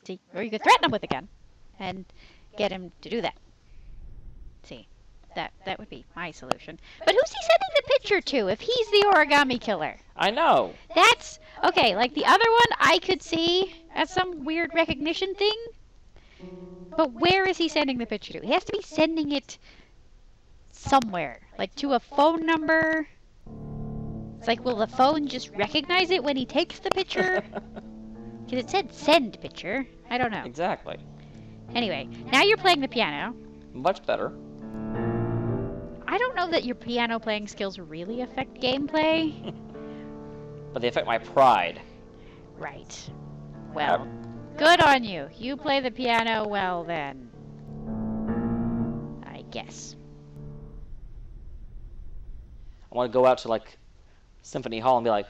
See, or you could threaten him with a gun, and get him to do that. See, that would be my solution. But who's he sending the picture to if he's the origami killer? I know. That's okay. Like the other one, I could see as some weird recognition thing. But where is he sending the picture to? He has to be sending it somewhere, like to a phone number. It's like, will the phone just recognize it when he takes the picture? Because it said send picture. I don't know. Exactly. Anyway, now you're playing the piano. Much better. I don't know that your piano playing skills really affect gameplay. But they affect my pride. Right. Well, good on you. You play the piano well then. I guess. I want to go out to, like, Symphony Hall and be like...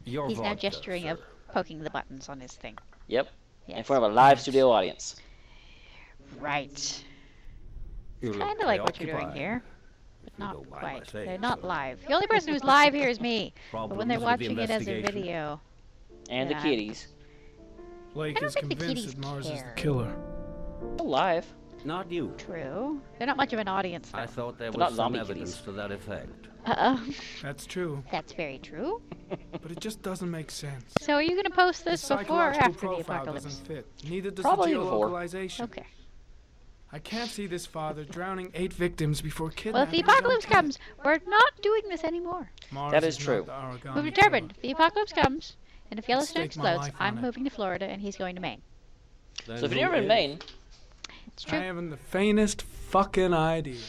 He's now gesturing of poking the buttons on his thing. Yep. Yes. In front of a live studio audience. Right. It's kind of like what you're doing here. But not quite. They're not live. The only person who's live here is me. But when they're watching it as a video... And the kitties. Blake is convinced that Mars is the killer. Alive. Not you. True. They're not much of an audience, though. I thought there They're was not some zombie evidence kitties. to that effect. Uh-oh. That's true, That's very true. but it just doesn't make sense. So are you going to post The this before or psychological after the profile apocalypse? doesn't fit. Neither does Probably the before. geolocalization. Okay. I can't see this father drowning 8 victims before kidnapping. Well, if the his own apocalypse kid. comes, we're not doing this anymore. Mars That is not true. the origami We've determined, killer. if the apocalypse comes, and if Yellowstone stake my explodes, life on I'm it. moving to Florida and he's going to Maine. Then So if who you're never in is? Maine, It's I true. haven't the faintest fucking idea.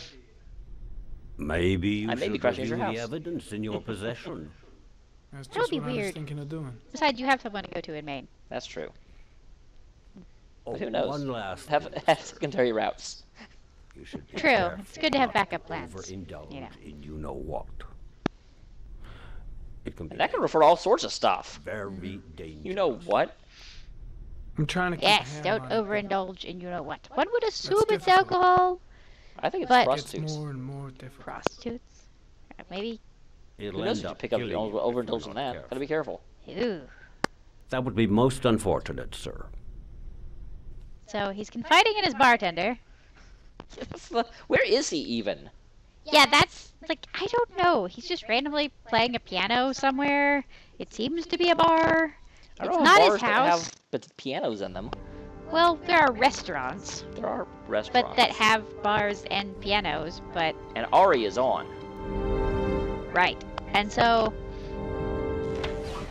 Maybe you I may be should crashing into review your the house. evidence in your possession. That's That would just be what I was weird. thinking of doing. Besides, you have someone to go to in Maine. that's true. Oh, But who knows? one last Have secondary routes. You should be True. careful It's good to have not backup plans, Overindulge you know. in you know what. It can be And that can refer to all sorts of stuff. very dangerous. You know what? I'm trying to keep a Yes, hand don't on it, but overindulge in you know what. One would assume it's difficult. alcohol. I think it's But- It's prostitutes. more and more difficult. Prostitutes. Maybe. It'll Who knows end if you up pick up killing you you if you're overindulge in not that? careful. Gotta be careful. Ew. That would be most unfortunate, sir. So he's confiding in his bartender. Where is he even? Yeah, that's like I don't know. He's just randomly playing a piano somewhere. It seems to be a bar. I It's don't know not if his bars that house. have but pianos in them. Well, there are restaurants, There are restaurants. but that have bars and pianos. But And Ari is on. right, and so,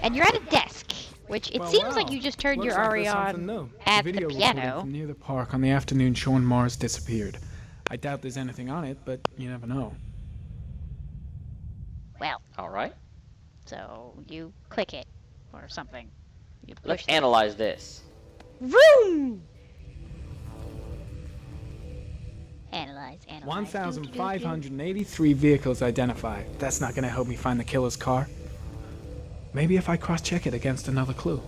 and you're at a desk, which it Well, seems like wow. you just turned Looks your like Ari there's something on new. at Video the recording piano. from near the park on the afternoon showing Mars disappeared. I doubt there's anything on it, but you never know. Well, All right. so you click it or something. You Let's push it. analyze this. Vroom! Analyze. 1,583 vehicles identified. That's not going to help me find the killer's car. Maybe if I cross-check it against another clue.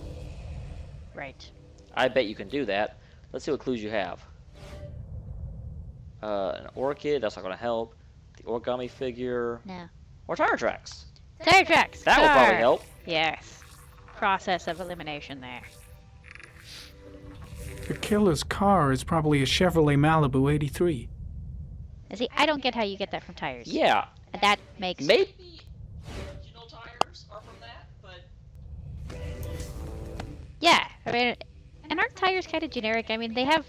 Right. I bet you can do that. Let's see what clues you have. An orchid, that's not going to help. The origami figure. No. Or tire tracks. Tire tracks. That will probably car. help. Yes. Process of elimination there. The killer's car is probably a Chevrolet Malibu 83. And see, I don't get how you get that from tires. Yeah. And that makes Maybe original tires are from that, but yeah. I mean, and aren't tires kind of generic? I mean, they have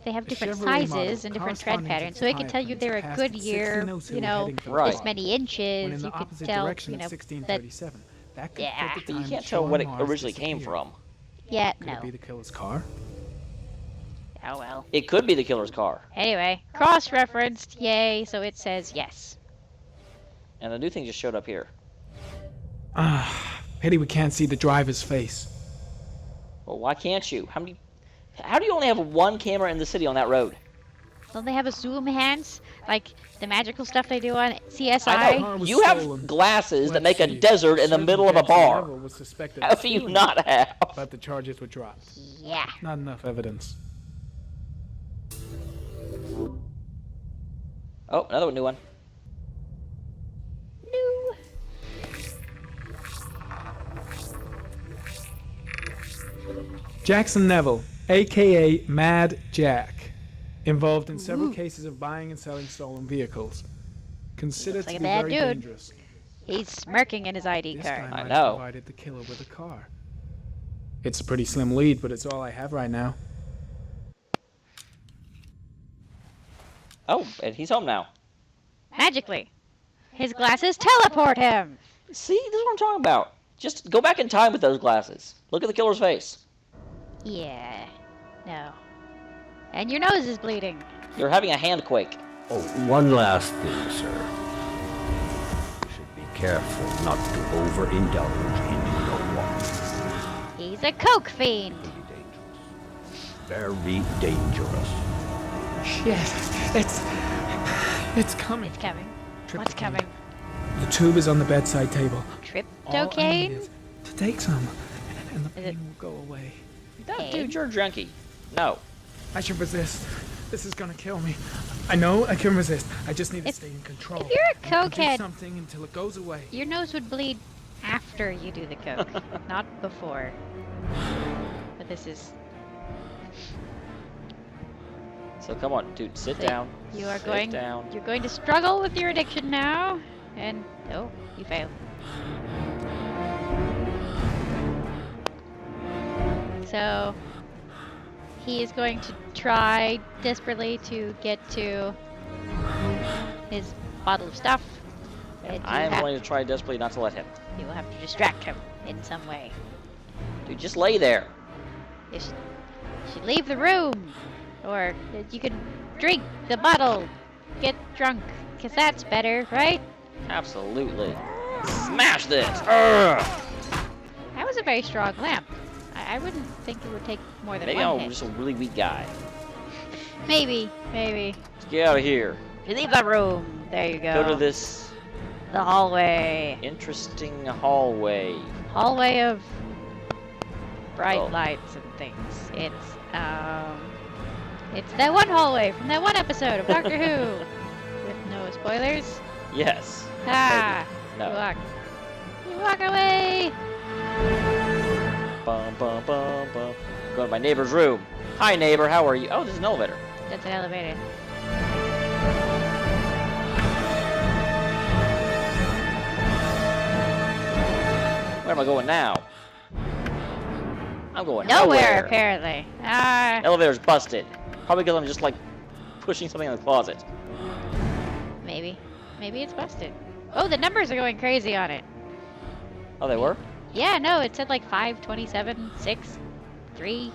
they have A different Chevrolet sizes model and different tread corresponding to patterns, the so it can tire tell you prints they're a passed good at year. 1602 You know, heading for Right. this many When in inches. the You could opposite tell. direction You know, at that 1637. That could Yeah. fit the but you time can't that tell what it showing Mars originally came disappeared. from. yeah, Could no. it be the killer's car? Oh well. It could be the killer's car. Anyway, cross-referenced. Yay! So it says yes. And the new thing just showed up here. Ah, pity we can't see the driver's face. Well, why can't you? How do you only have one camera in the city on that road? Don't they have a zoom enhance like the magical stuff they do on CSI? I know. car was You have stolen. glasses that Let's make a see. desert in the Certain middle of a Jackson bar. Level was suspected How of do you stealing not it, have? but the charges were dropped. Yeah. Not enough evidence. Oh, another new one. New. Jackson Neville, a.k.a. Mad Jack, involved in several Ooh. cases of buying and selling stolen vehicles. Considered Looks like to a be bad very dude. dangerous. He's smirking in his ID This card. guy I might know. have provided the killer with a car. It's a pretty slim lead, but it's all I have right now. Oh, and he's home now. Magically. His glasses teleport him. See, this is what I'm talking about. Just go back in time with those glasses. Look at the killer's face. Yeah. No. And your nose is bleeding. You're having a hand quake. Oh, one last thing, sir. You should be careful not to overindulge in you know what. He's a coke fiend. Very dangerous. Shit, it's coming. It's coming. Trip What's cocaine. coming? The tube is on the bedside table. All I need Tryptocaine? is to take some, and the Is it- pain will go away. Dude, you're a junkie. No. I should resist. This is gonna kill me. I know I can resist. I just need to If- stay in control. if you're a I can do cokehead- something until it goes away. Your nose would bleed after you do the coke, not before. But this is... So come on, dude, sit So down. You are Sit going... down. You're going to struggle with your addiction now. And... Oh, you failed. So... He is going to try desperately to get to his bottle of stuff. And I am you going to try desperately not to let him. will have to distract him in some way. Dude, just lay there. You should leave the room. Or you can drink the bottle. Get drunk. Because that's better, right? Absolutely. Smash this! Urgh! That was a very strong lamp. I wouldn't think it would take more than Maybe one I'm hit. just a really weak guy. Maybe. Let's get out of here. Leave the room. There you go. Go to this The hallway. interesting hallway. Hallway of bright Oh. lights and things. It's that one hallway from that one episode of Doctor Who. With no spoilers. Yes. Ah! No. You walk away! Bum, bum, bum, bum. Go to my neighbor's room. Hi, neighbor. How are you? Oh, there's an elevator. That's an elevator. Where am I going now? I'm going Nowhere, apparently. Ah, Elevator's busted. Probably because I'm just like pushing something in the closet. maybe. Maybe it's busted. Oh, the numbers are going crazy on it. Oh, they were? Yeah, no, it said like 5, 27, 6, 3,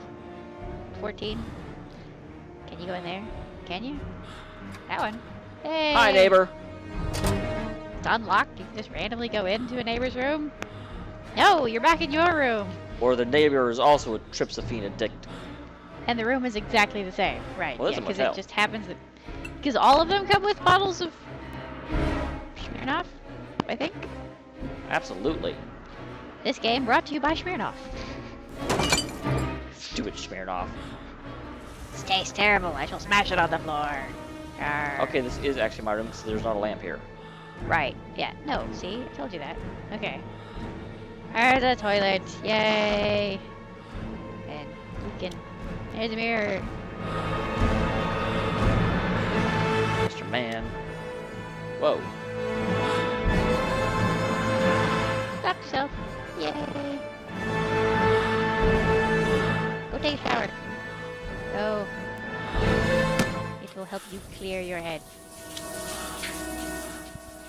14. Can you go in there? Can you? That one. Hey! Hi, neighbor. It's unlocked. You can just randomly go into a neighbor's room. No, you're back in your room. Or the neighbor is also a tryptophane addict. And the room is exactly the same. Right. Well, this yeah, is a because motel. it just happens that... Because all of them come with bottles of... Smirnoff, I think. Absolutely. This game brought to you by Smirnoff. Stupid Smirnoff. This tastes terrible. I shall smash it on the floor. Arr. Okay, this is actually my room, so there's not a lamp here. Right. Yeah. No. See, I told you that. Okay. There's a toilet. Yay. And you can. There's a mirror. Mr. Man. Whoa. Stop yourself. Yay. Go take a shower. Go. It will help you clear your head.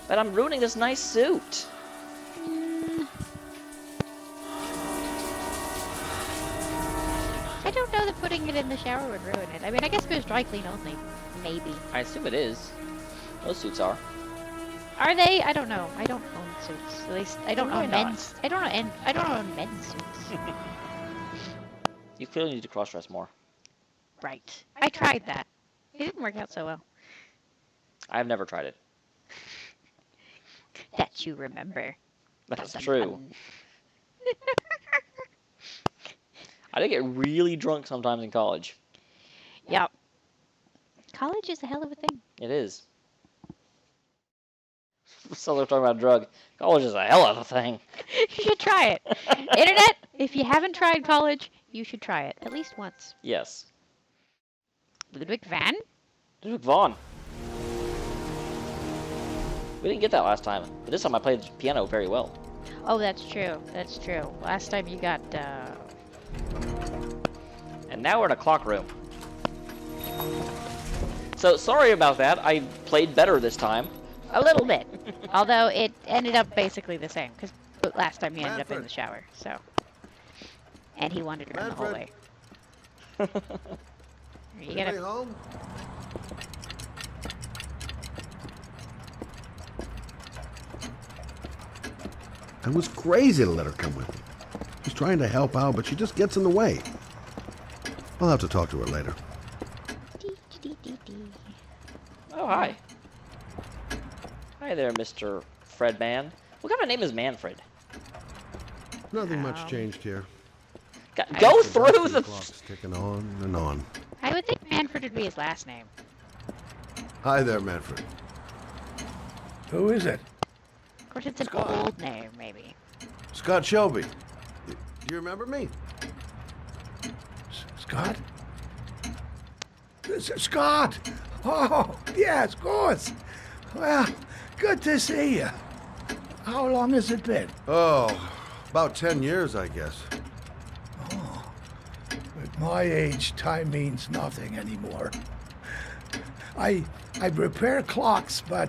But I'm ruining this nice suit. I don't know that putting it in the shower would ruin it. I mean, I guess if it was dry clean only. Maybe. I assume it is. Most suits are. Are they? I don't know. I don't own suits. At least I don't Why own not? men's. I don't own men's suits. You clearly need to cross-dress more. Right. I tried that. It didn't work out so well. I've never tried it. That you remember. That's Dun, true. dun. I did get really drunk sometimes in college. Yep. College is a hell of a thing. It is. So they're talking about a drug. College is a hell of a thing. You should try it. Internet, if you haven't tried college, You should try it at least once. Yes. Ludwig van? Ludwig Vaughn. We didn't get that last time, but this time I played the piano very well. Oh, that's true. That's true. Last time you got, And now we're in a clock room. So, sorry about that. I played better this time. a little bit. Although it ended up basically the same, because last time he ended up in the shower, so. And he wandered around the hallway. You gotta... home? I was crazy to let her come with me. She's trying to help out, but she just gets in the way. I'll have to talk to her later. Oh, hi. Hi there, Mr. Fredman. What kind of name is Manfred? Nothing much changed here. Go through the... Clock's ticking on and on. I would think Manfred would be his last name. Hi there, Manfred. Who is it? Of course, it's an old name, maybe. Scott Shelby. Do you remember me? Scott? Scott! Oh, yes, of course. Well, good to see you. How long has it been? Oh, about 10 years, I guess. At my age, time means nothing anymore. I repair clocks, but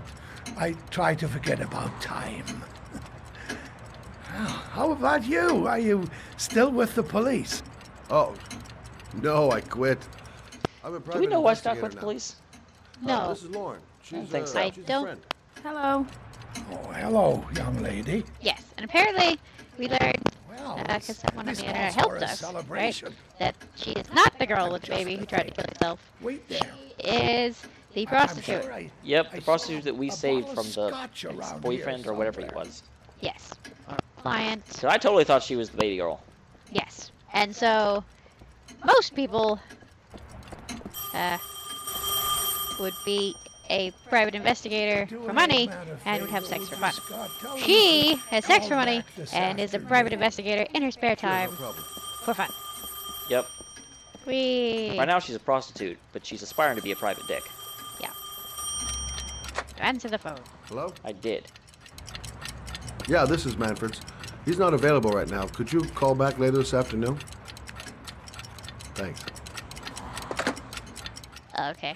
I try to forget about time. How about you? Are you still with the police? Oh, no, I quit. I'm a Do private we know why Scott investigator quit the now. police? No. This is Lauren. She's, think so. I she's a don't- friend. Hello. Oh, hello, young lady. Yes, and apparently we learned, Well, because someone on this the internet calls for helped a us, right, celebration. that she is not the girl with the baby who tried to kill herself. Wait there. She is the prostitute. I'm sure Yep, I the prostitute saw that we a saved bottle from of the scotch around boyfriend here or whatever he somewhere. was. Yes. Our client. So I totally thought she was the baby girl. Yes. And so, most people would be a private investigator Do for an money old man a and would have favor, sex for would you, fun. Scott? Tell him She to has sex call for money back this and is a afternoon. private investigator in her spare Sure, time no problem. for fun. Yep. We Right now she's a prostitute, but she's aspiring to be a private dick. answer the phone. Hello? I did. Yeah, this is Manfred's. He's not available right now. Could you call back later this afternoon? Thanks. Okay.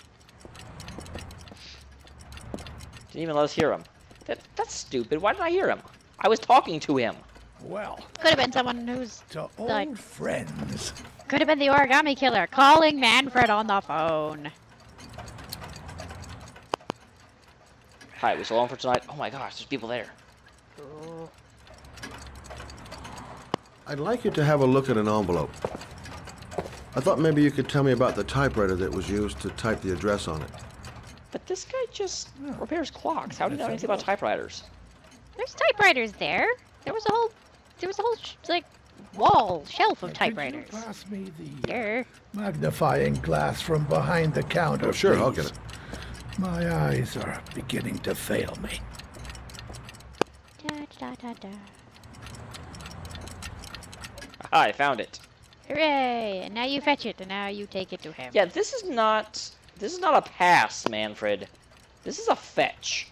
Didn't even let us hear him. That's stupid. Why didn't I hear him? I was talking to him. Well, Could have been someone who's to old Like- friends. could have been the origami killer calling Manfred on the phone. Hi, we still on for tonight? Oh my gosh, there's people there. I'd like you to have a look at an envelope. I thought maybe you could tell me about the typewriter that was used to type the address on it. But this guy just repairs clocks. How do you know anything about typewriters? There's typewriters there. There was a whole like wall shelf of Could typewriters. you pass me the There. magnifying glass from behind the counter, Oh, sure, I'll please? get it. My eyes are beginning to fail me. Da, da, da, da. Ah, I found it. Hooray! And now you fetch it, and now you take it to him. Yeah, this is not a pass, Manfred. This is a fetch.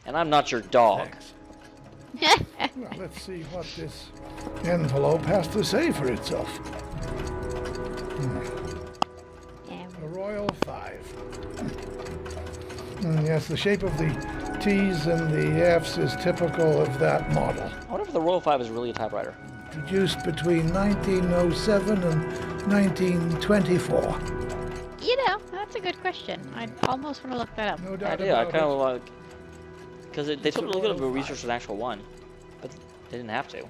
And I'm not your dog. Thanks. Well, let's see what this envelope has to say for itself. A Royal 5. Yes, the shape of the T's and the F's is typical of that model. I wonder if the Royal 5 is really a typewriter. Produced between 1907 and 1924. You know, that's a good question. I almost want to look that up. No I doubt do. I about kind it. of like... Because they took a little bit of a Royal research for the actual one. But they didn't have to.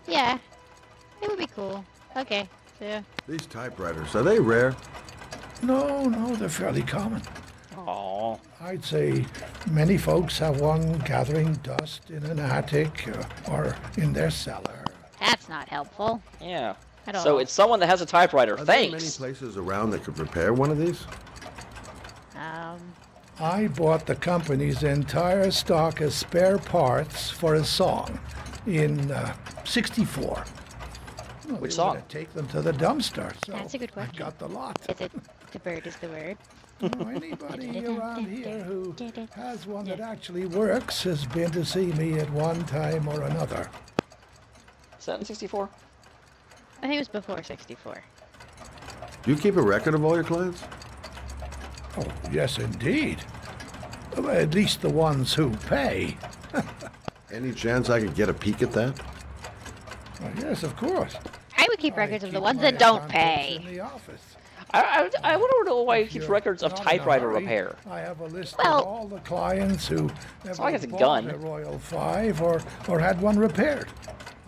Yeah, it would be cool. Okay, so These typewriters, are they rare? No, they're fairly common. Aww. I'd say many folks have one gathering dust in an attic or in their cellar. that's not helpful Yeah. at all. So it's someone that has a typewriter. Are there many Thanks. places around that could repair one of these? I bought the company's entire stock of spare parts for a song. in 64. Well, Which they song? were to take them to the dumpster, so That's a good I question. got the lot. Is it the bird is the word? Oh, anybody around here who has one that actually works has been to see me at one time or another. Is that in 64? I think it was before 64. Do you keep a record of all your clients? Oh, yes, indeed. At least the ones who pay. Any chance I could get a peek at that? Well, yes, of course. I would keep I records of the keep ones my that don't contacts pay. in the office. I want to know why he If keeps you're records of not in a typewriter hurry, repair. I have a list Well- of all the clients who ever like it's a bought gun. a Royal 5 or had one repaired.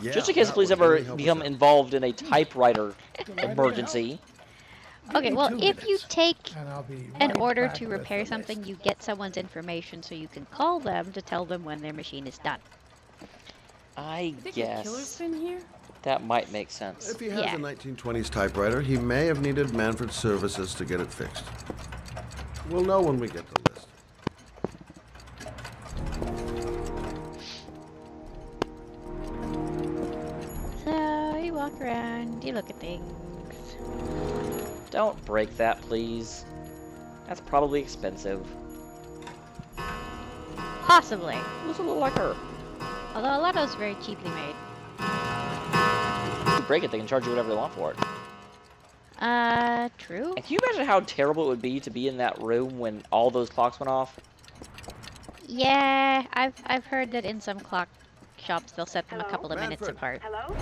Yeah, Just in case the that police would ever really help us become out. involved in a typewriter Delighted to emergency. Give Okay, me well, 2 if you minutes, take and I'll be an right order back to with repair the something, list. you get someone's information so you can call them to tell them when their machine is done. I Think the killer's guess been here? that might make sense. If he has Yeah. a 1920s typewriter, he may have needed Manfred's services to get it fixed. We'll know when we get the list. So you walk around, you look at things. Don't break that, please. That's probably expensive. Possibly. Looks a little like her. Although a lot of those are very cheaply made. If you break it, they can charge you whatever they want for it. True? And can you imagine how terrible it would be to be in that room when all those clocks went off? Yeah, I've heard that in some clock shops they'll set them a couple of minutes Manfred. apart. Hello?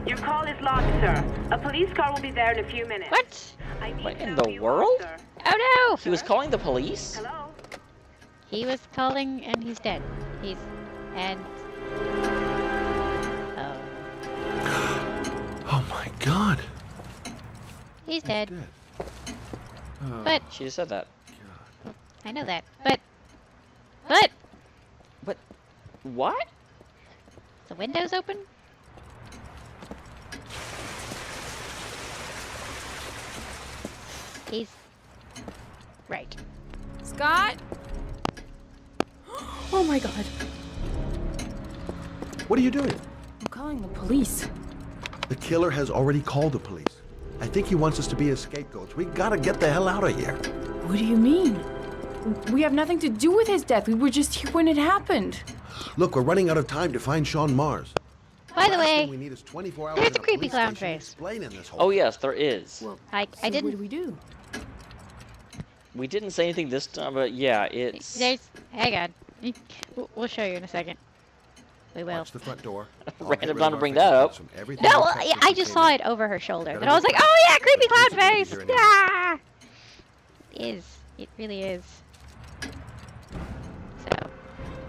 Your call is logged, sir. A police car will be there in a few minutes. What? I need What to in know the who you world? are, sir. Oh no! He was calling the police? Hello? He was calling and he's dead. And oh, Oh my God. he's dead. Dead. But She just said that. I know that. But What? the window's open? He's right. Scott? Oh my god. What are you doing? I'm calling the police. The killer has already called the police. I think he wants us to be his scapegoats. We gotta get the hell out of here. What do you mean? We have nothing to do with his death. We were just here when it happened. Look, we're running out of time to find Sean Mars. By the Last thing we way, need is 24 hours there's in a creepy police clown station face. explaining this whole Oh yes, there is. I So what didn't. do we do? We didn't say anything this time, but yeah, it's... There's. Hang on. We'll show you in a second. We will. Watch the front door. I'll Random get rid time of to our bring that up. fingerprints from everything No, we well, touched yeah, since I we just came saw in. it over her shoulder. Gotta And I was look like, for it. oh yeah, creepy The clown police face! won't be here anymore. Ah! It is. It really is. So.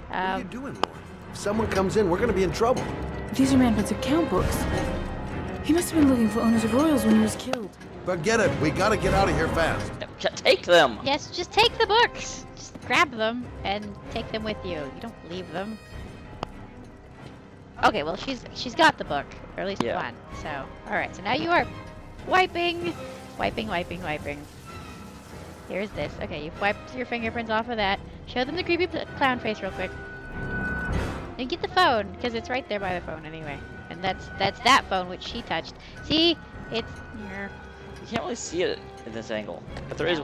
What are you doing, Lauren? If someone comes in, we're gonna be in trouble. These are Manfred's account books. He must have been looking for owners of Royals when he was killed. Forget it. We gotta get out of here fast. Take them! Yes, just take the books. Just grab them and take them with you. You don't leave them. Okay, well she's got the book, or at least Yeah. one. So, all right. So now you are wiping. Here's this. Okay, you've wiped your fingerprints off of that. Show them the creepy clown face real quick. And get the phone, because it's right there by the phone anyway. And that's that phone which she touched. See, it's here. You can't really see it in this angle, but there is,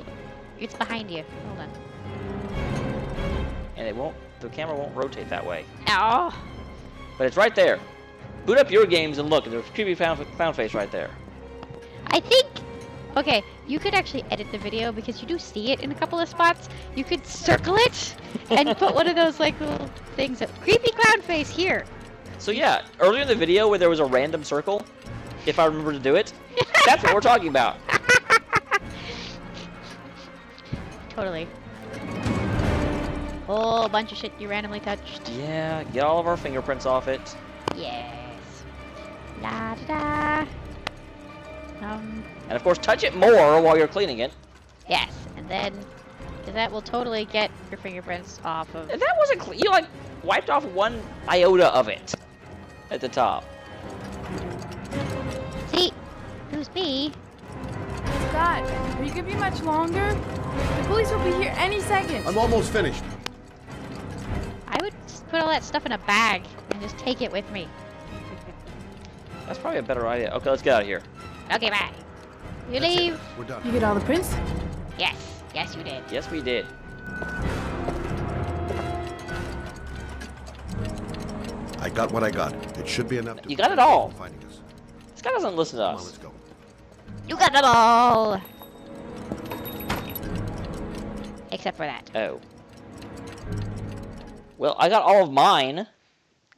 It's behind you. Hold on. and the camera won't rotate that way. Oh. But it's right there. Boot up your games and look, there's a creepy clown face right there. I think. Okay, you could actually edit the video because you do see it in a couple of spots. You could circle it and put one of those like little things. Creepy clown face here. So yeah, earlier in the video where there was a random circle, if I remember to do it, that's what we're talking about. Totally. Whole bunch of shit you randomly touched. Yeah, get all of our fingerprints off it. Yes. La da da. And of course, touch it more while you're cleaning it. Yes, and then because that will totally get your fingerprints off of. And that wasn't clean. You like wiped off one iota of it at the top. See, who's me? Scott, are you gonna be much longer? The police will be here any second. I'm almost finished. I would just put all that stuff in a bag can just take it with me. That's probably a better idea. Okay, let's get out of here. Okay, bye. You That's it. leave? We're done. You get all the prints? Yes. Yes, you did. Yes, we did. I got what I got. It should be enough to You got it all. finding us. This guy doesn't listen to Come on, us. let's go. You got them all! Except for that. Oh. Well, I got all of mine.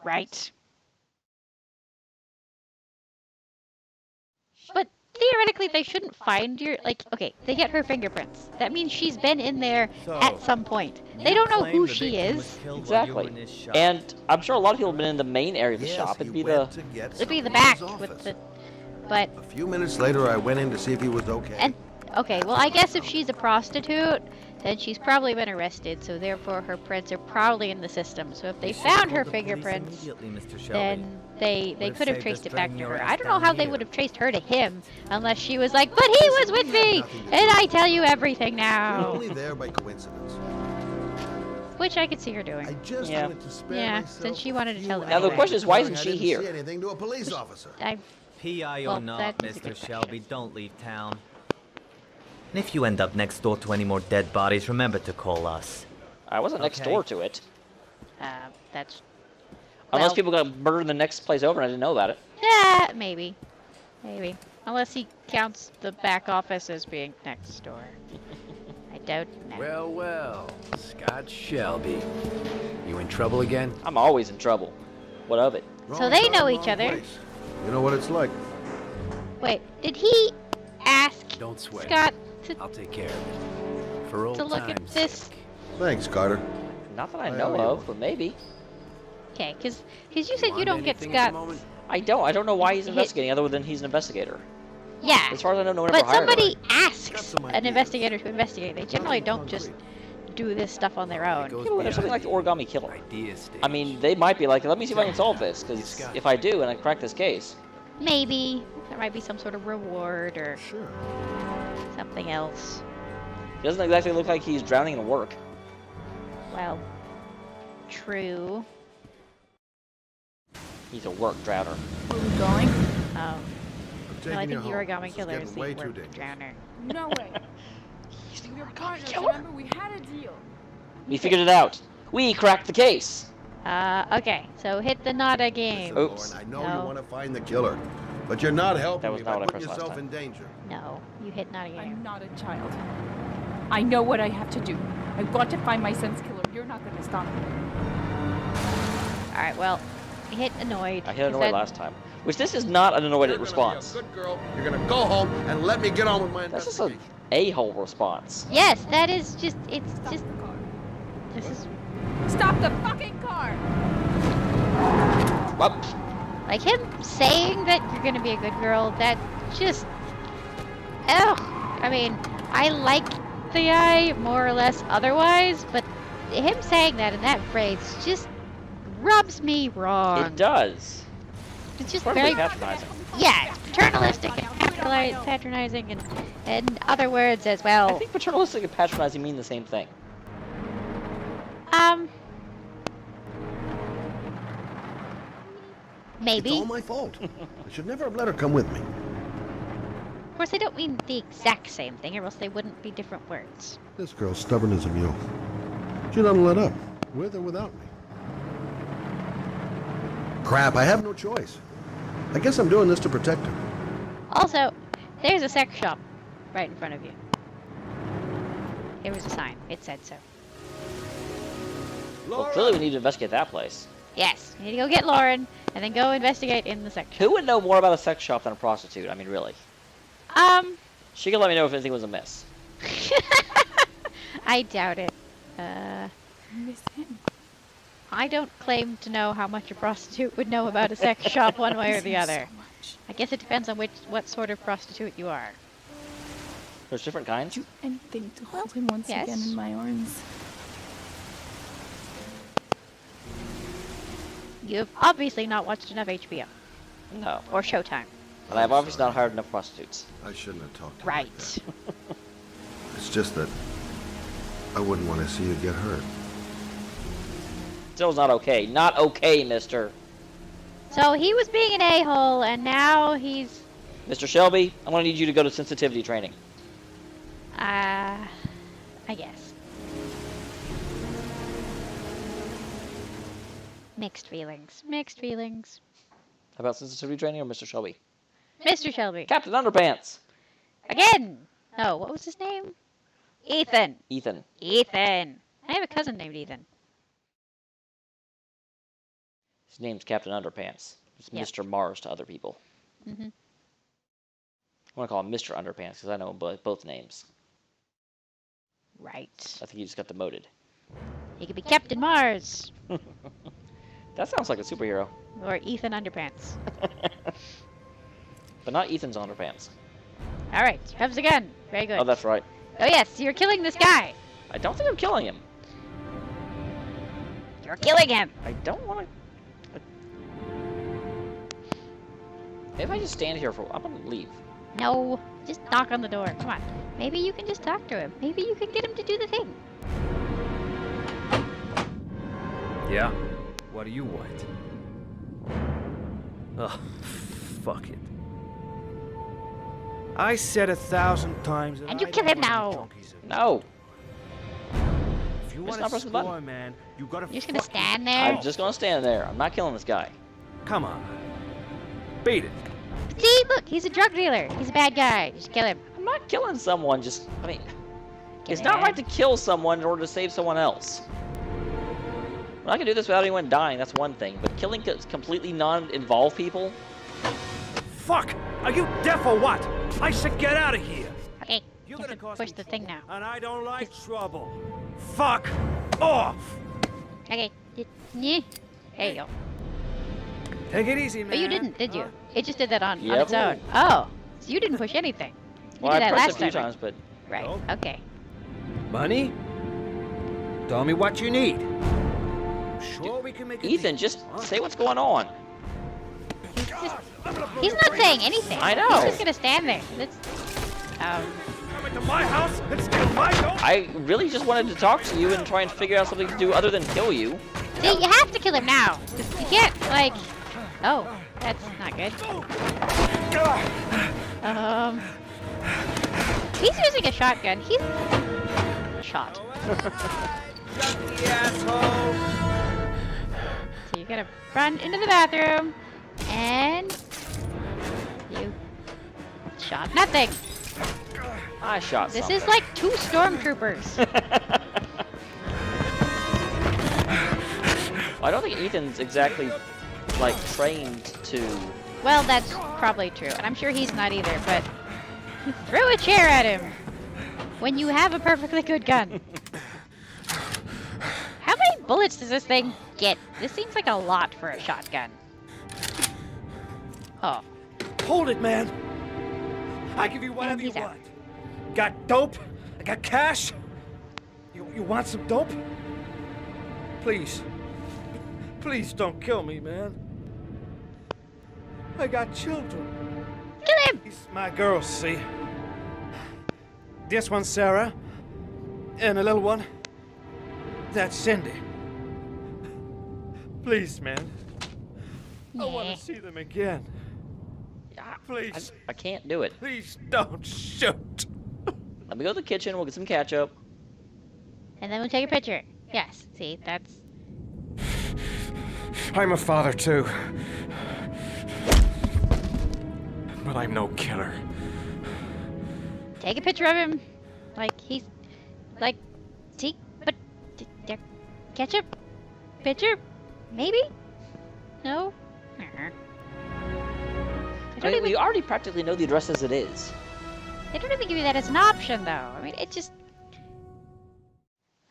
Right. But theoretically, they shouldn't find your, like, okay, they get her fingerprints. That means she's been in there at some point. They don't know who she is. Exactly. And I'm sure a lot of people have been in the main area of the shop. It'd be the back with the, but, A few minutes later, I went in to see if he was okay. and, okay, well, I guess if she's a prostitute, then she's probably been arrested, so therefore her prints are probably in the system. So if they found her fingerprints, then they could have traced it back to her. I don't know how they would have traced her to him, unless she was like, but he was with me, and I tell you everything You're now. only there by coincidence. Which I could see her I doing. just Yeah. wanted to spare Yeah, myself since she wanted to a tell few them Now, the anyway. question is, why isn't I she didn't here? say anything to a police officer. PI Well, or not, that is a Mr. good Shelby, question. don't leave town. And if you end up next door to any more dead bodies, remember to call us. I wasn't next Okay. door to it. That's, Unless well, people got murdered in the next place over and I didn't know about it. yeah, maybe. Unless he counts the back office as being next door. I don't know. Well, well, Scott Shelby. You in trouble again? I'm always in trouble. What of it? So they know each other. Place. You know what it's like. Wait, did he ask Don't sweat. Scott to I'll take care of it. For old look at time's this? sake. Thanks, Carter. Not that I I know owe you of, one. but maybe. Okay, because you said you Want don't get anything at the Scott. moment? I don't know why he's Hit- investigating other than he's an investigator. Yeah, As far as I know, no one ever but hired him. somebody asks some an ideas. investigator to investigate. They generally don't just do this stuff on their It own. goes People there's something like the beyond origami killer. idea stage. I mean, they might be like, let me see if I can solve this, because if I do and I crack this case, Maybe there might be some sort of reward or Sure. something else. he doesn't exactly look like he's drowning in work. Well, true. He's a work drowner. Where are we going? Oh, I'm no, taking I you think the home. origami This is killer is getting the way too work dangerous. drowner. No way. He's the We're origami partners, killer. remember? We had a deal. We figured it out. We cracked the case. Okay, so hit the nada game. Listen, Oops. Lauren, I know No. you want to find the killer, but you're not helping That was me not by what I putting pressed last yourself time. in danger. No, you hit nada game. I'm not a child. I know what I have to do. I've got to find my son's killer. You're not going to stop me. Alright, well, you hit annoyed. I hit 'cause annoyed that- last time. Which this is not an annoyed You're response. gonna be a good girl. You're gonna go home and let me get on with my That's just an investigation. a-hole response. Yes, that is just, it's Stop just, the car. this is, Stop the fucking car! Well, like him saying that you're gonna be a good girl, that just, ugh. I mean, I like the guy more or less otherwise, but him saying that in that phrase just rubs me wrong. it does. It's just Probably very, patronizing. yeah, it's paternalistic and patronizing and other words as well. I think paternalistic and patronizing mean the same thing. Maybe. It's all my fault. I should never have let her come with me. Of course, they don't mean the exact same thing, or else they wouldn't be different words. This girl's stubborn as a mule. She doesn't let up, with or without me. Crap, I have no choice. I guess I'm doing this to protect her. Also, there's a sex shop right in front of you. There was a sign. It said so. Well, clearly we need to investigate that place. Yes, you need to go get Lauren, and then go investigate in the sex shop. Who would know more about a sex shop than a prostitute? I mean, really. She could let me know if anything was amiss. I doubt it. Miss him. I don't claim to know how much a prostitute would know about a sex shop one way or the Miss him other. so much. I guess it depends on what sort of prostitute you are. There's different kinds. Do anything to hold him once yes. again in my arms. You've obviously not watched enough HBO No. or Showtime. And I've obviously not hired enough prostitutes. I shouldn't have talked to her like Right. that. It's just that I wouldn't want to see you get hurt. Still's not okay. Not okay, mister. So he was being an a-hole, and now he's... Mr. Shelby, I'm gonna need you to go to sensitivity training. I guess. Mixed feelings. Mixed feelings. How about sensitivity training or Mr. Shelby? Mr. Shelby. Captain Underpants. Again! No, what was his name? Ethan. Ethan. Ethan. I have a cousin named Ethan. His name's Captain Underpants. It's Yep. Mr. Mars to other people. Mm-hmm. I want to call him Mr. Underpants because I know both names. Right. I think he just got demoted. He could be Captain Mars. That sounds like a superhero. Or Ethan Underpants. But not Ethan's Underpants. Alright, Rev's the gun. Very good. Oh, that's right. Oh yes, you're killing this guy. I don't think I'm killing him. You're killing him. I don't want to... Maybe if I just stand here for... I'm going to leave. No, just knock on the door. Come on. Maybe you can just talk to him. Maybe you can get him to do the thing. Yeah? What do you want? Ugh, fuck it. I said 1,000 times that And you I kill don't him want now. junkies in- No. If you Just want not to press the button. score, man, you gotta You're just gonna fucking- stand there? I'm just going to stand there. I'm not killing this guy. Come on. Beat it. See, look, he's a drug dealer. He's a bad guy. Just kill him. I'm not killing someone. Just... I mean... It's Kill not him. right to kill someone in order to save someone else. Well, I can do this without anyone dying. That's one thing. But killing completely non-involved people... Fuck! Are you deaf or what? I should get out of here. Okay, You're you gonna have to cause push me the thing now. trouble, and I don't like trouble. Fuck off! Okay, yeah. There you go. Take it easy, man. But you didn't, did you? Huh? It just did that on Yep. its own. Oh, so you didn't push anything. You Well, did I that pressed last a few time. times, but... Right, No. okay. Money? Tell me what you need. Sure, we can make a Ethan, deal, just huh? say what's going on. He's not saying anything. I know. He's just gonna stand there. Let's, Come into my house and steal my dope. I really just wanted to talk to you and try and figure out something to do other than kill you. see, you have to kill him now. You can't, like... Oh, that's not good. He's using a shotgun. He's... Shot. So you gotta run into the bathroom, and... You... Shot nothing. I shot This something. is like 2 stormtroopers. I don't think Ethan's exactly, like, trained to... Well, that's probably true, and I'm sure he's not either, but... You threw a chair at him! When you have a perfectly good gun. How many bullets does this thing get? This seems like a lot for a shotgun. Oh. Hold it, man. I give you whatever And you he's out. want. Got dope? I got cash? You want some dope? Please. Please don't kill me, man. I got children. Kill him! These my girls, see? This one's Sarah. And a little one. That's Cindy. Please, man. I want Yeah. to see them again. I, Please. I can't do it. Please don't shoot. Let me go to the kitchen, we'll get some ketchup. And then we'll take a picture. Yes, see, that's... I'm a father too. But I'm no killer. Take a picture of him. Like, he's... Like... See? But... Ketchup? Picture? Maybe? No? I I don't mean, even... we already practically know the address as it is. They don't even give you that as an option, though. I mean, it just...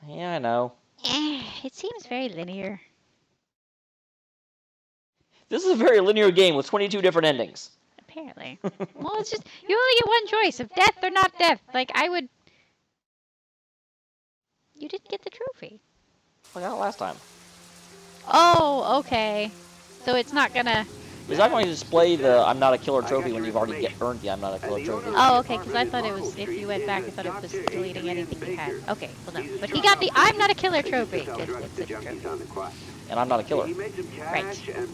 Yeah, I know. It seems very linear. This is a very linear game with 22 different endings. Apparently. Well, it's just... You only get one choice of death or not death. Like, I would... You didn't get the trophy. I got it last time. Oh, okay. So it's not gonna... It's not going to display the I'm not a killer trophy when you've already earned the I'm not a killer trophy. Oh, okay, because I thought it was, if you went back, I thought it was deleting anything you had. Okay, well, no. But he got the I'm not a killer trophy. It's a trophy. And I'm not a killer. Right.